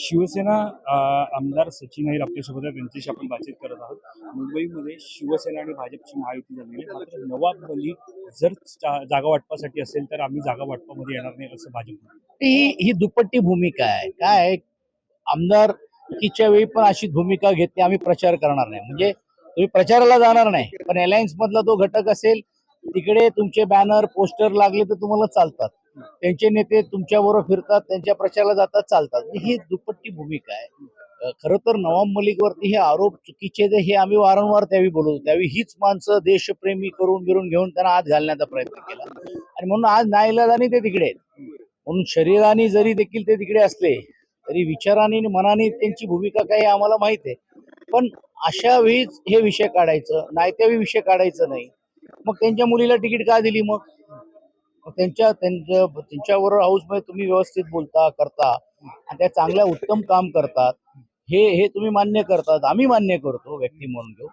शिवसेना आमदार सचिन अहिर आपल्यासोबत आहेत. त्यांच्याशी आपण बातचीत करत आहोत. मुंबईमध्ये शिवसेना आणि भाजपची महायुती झालेली आहे. मात्र नवाब मलिक जर जागा वाटपासाठी असेल तर आम्ही जागा वाटपामध्ये येणार नाही असं भाजप म्हणतं. ही दुपट्टी भूमिका आहे. काय आहे, आमदारकीच्या वेळी पण अशी भूमिका घेतली, आम्ही प्रचार करणार नाही. म्हणजे तुम्ही प्रचाराला जाणार नाही, पण अलायन्स मधला तो घटक असेल, तिकडे तुमचे बॅनर पोस्टर लागले तर तुम्हाला चालतात. त्यांचे नेते तुमच्याबरोबर फिरतात, त्यांच्या प्रचाराला जातात, चालतात. ही दुपट्टी भूमिका आहे. खरं तर नवाब मलिकवरती हे आरोप चुकीचे हे आम्ही वारंवार त्यावेळी बोलतो. त्यावेळी हीच माणसं देशप्रेमी करून बिरून घेऊन त्यांना आत घालण्याचा प्रयत्न केला आणि म्हणून आज नाईलाजाने ते तिकडे आहेत. म्हणून शरीराने जरी देखील ते तिकडे असले तरी विचाराने आणि मनाने त्यांची भूमिका काय हे आम्हाला माहित आहे. पण अशा वेळीच हे विषय काढायचं नाही, त्यावेळी विषय काढायचं नाही. मग त्यांच्या मुलीला तिकीट का दिली? मग त्यांच्यावर हाऊस मध्ये तुम्ही व्यवस्थित बोलता करता आणि त्या चांगल्या उत्तम काम करतात, हे तुम्ही मान्य करतात, आम्ही मान्य करतो व्यक्ती म्हणून घेऊ.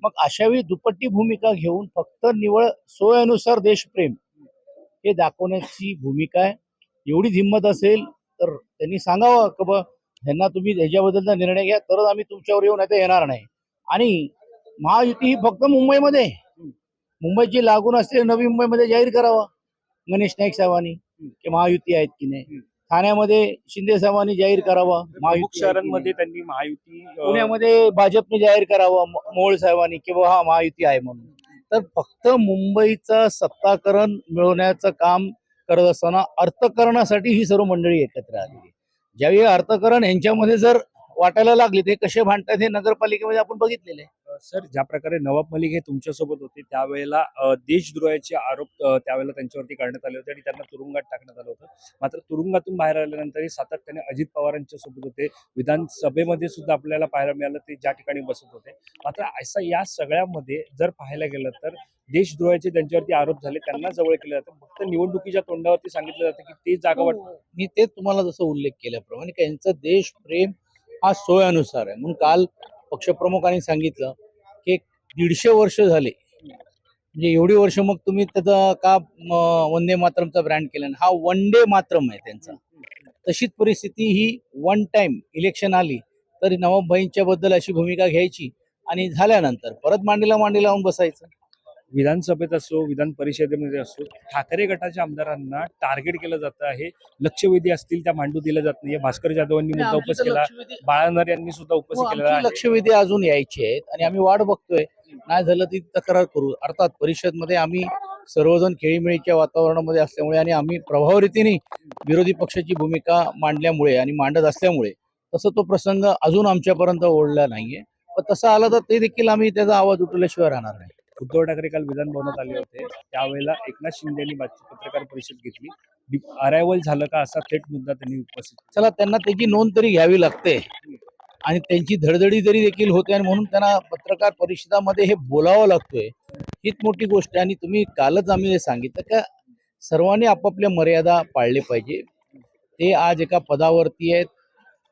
मग अशा वेळी दुपट्टी भूमिका घेऊन फक्त निवळ सोयीनुसार देशप्रेम हे दाखवण्याची भूमिका आहे. एवढीच हिंमत असेल तर त्यांनी सांगावं की बा ह्यांना तुम्ही ह्याच्याबद्दलचा निर्णय घ्या, तरच आम्ही तुमच्यावर येऊन आता येणार नाही. आणि महायुती ही फक्त मुंबईमध्ये आहे. मुंबईची लागून असलेली नवी मुंबईमध्ये जाहीर करावा गणेश नाईक साहेबांनी की महायुती आहेत की नाही. ठाण्यामध्ये शिंदे साहेबांनी जाहीर करावा प्रमुख महायुती आहे की शहरांमध्ये नाही. त्यांनी महायुती पुण्यामध्ये भाजपने जाहीर करावं मोहोळ साहेबांनी की बा हा महायुती आहे म्हणून. तर फक्त मुंबईचं सत्ताकरण मिळवण्याचं काम करत असताना अर्थकरणासाठी ही सर्व मंडळी एकत्र आली. ज्यावेळी अर्थकरण यांच्यामध्ये जर वाटायला लागली ते कसे भांडतात हे नगरपालिकेमध्ये आपण बघितलेले आहे. सर, ज्या प्रकारे नवाब मलिक हे तुमच्यासोबत होते त्यावेळेला देशद्रोहाचे आरोप त्यावेळेला त्यांच्यावरती करण्यात आले होते आणि त्यांना तुरुंगात टाकण्यात आलं होतं. मात्र तुरुंगातून बाहेर आल्यानंतरही सातत्याने अजित पवारांच्या सोबत होते. विधानसभेमध्ये सुद्धा आपल्याला पाहायला मिळालं ते ज्या ठिकाणी बसत होते. मात्र असं या सगळ्यामध्ये जर पाहायला गेलं तर देशद्रोहाचे त्यांच्यावरती आरोप झाले, त्यांना जवळ केलं जातं. फक्त निवडणुकीच्या तोंडावरती सांगितलं जातं की ते जागा वाटप. मी ते तुम्हाला जसं उल्लेख केल्याप्रमाणे की यांचं देशप्रेम हा सोयानुसार आहे. म्हणून काल पक्षप्रमुखांनी सांगितलं की 150 वर्ष झाले, म्हणजे एवढी वर्ष मग तुम्ही त्याचा का वंदे मातरमचा ब्रँड केला? हा वन डे मातरम आहे त्यांचा. तशीच परिस्थिती ही वन टाइम इलेक्शन आली तरी नवाबभाईंच्या बद्दल अशी भूमिका घ्यायची आणि झाल्यानंतर परत मांडीला लावून बसायचं. विधानसभेत असो, विधान परिषदेमध्ये असो, ठाकरे गटाच्या आमदारांना टार्गेट केलं जातं आहे. लक्षवेधी असतील त्या मांडू दिल्या जात नाही. भास्कर जाधवांनी मुद्दा उपस्थित केला, बाळानर यांनी सुद्धा उपस्थित केलेला आहे. लक्षवेधी अजून यायचे आहेत आणि आम्ही वाट बघतोय. नाही झालं ती तक्रार करू. अर्थात परिषदमध्ये आम्ही सर्वजण खेळीमेळीच्या वातावरणामध्ये असल्यामुळे आणि आम्ही प्रभावरीतीने विरोधी पक्षाची भूमिका मांडल्यामुळे आणि मांडत असल्यामुळे तसं तो प्रसंग अजून आमच्यापर्यंत ओढला नाहीये. पण तसं आलं तर ते देखील आम्ही त्याचा आवाज उठवल्याशिवाय राहणार नाही. उद्धव ठाकरे काल विधान भवनात आले होते. त्यावेळेला एकनाथ शिंदे यांनी पत्रकार परिषद घेतली. अरायवल झालं का असा थेट मुद्दा त्यांनी उपस्थित केला. चला, त्यांना त्याची नोंद तरी घ्यावी लागते आणि त्यांची धडधडी तरी देखील होते आणि म्हणून त्यांना पत्रकार परिषदामध्ये हे बोलावं लागतोय. हीच मोठी गोष्ट आहे. आणि तुम्ही कालच आम्ही हे सांगितलं का सर्वांनी आपापल्या मर्यादा पाळले पाहिजे. ते आज एका पदावरती आहेत.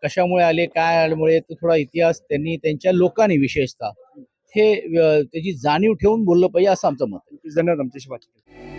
कशामुळे आले, काय आल्यामुळे, तो थोडा इतिहास त्यांनी त्यांच्या लोकांनी विशेषतः हे त्याची जाणीव ठेवून बोललं पाहिजे असं आमचं मत आहे. धन्यवाद आमच्याशी बातचीत केली.